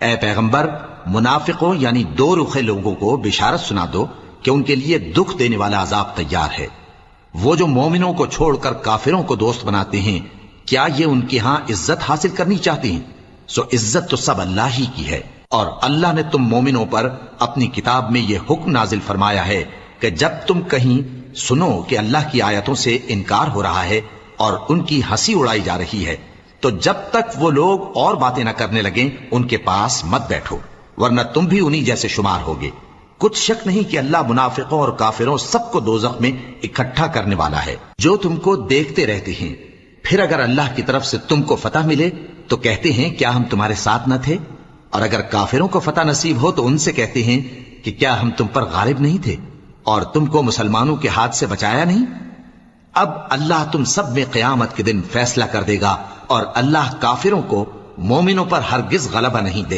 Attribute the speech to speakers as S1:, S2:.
S1: اے پیغمبر منافقوں یعنی دو رخے لوگوں کو بشارت سنا دو کہ ان کے لیے دکھ دینے والا عذاب تیار ہے۔ وہ جو مومنوں کو چھوڑ کر کافروں کو دوست بناتے ہیں، کیا یہ ان کے ہاں عزت حاصل کرنی چاہتے ہیں؟ سو عزت تو سب اللہ ہی کی ہے۔ اور اللہ نے تم مومنوں پر اپنی کتاب میں یہ حکم نازل فرمایا ہے کہ جب تم کہیں سنو کہ اللہ کی آیتوں سے انکار ہو رہا ہے اور ان کی ہنسی اڑائی جا رہی ہے، تو جب تک وہ لوگ اور باتیں نہ کرنے لگیں ان کے پاس مت بیٹھو، ورنہ تم بھی انہی جیسے شمار ہوگے۔ کچھ شک نہیں کہ اللہ منافقوں اور کافروں سب کو دوزخ میں اکٹھا کرنے والا ہے جو تم کو دیکھتے رہتے ہیں۔ پھر اگر اللہ کی طرف سے تم کو فتح ملے تو کہتے ہیں کیا ہم تمہارے ساتھ نہ تھے، اور اگر کافروں کو فتح نصیب ہو تو ان سے کہتے ہیں کہ کیا ہم تم پر غالب نہیں تھے اور تم کو مسلمانوں کے ہاتھ سے بچایا نہیں۔ اب اللہ تم سب میں قیامت کے دن فیصلہ کر دے گا، اور اللہ کافروں کو مومنوں پر ہرگز غلبہ نہیں دے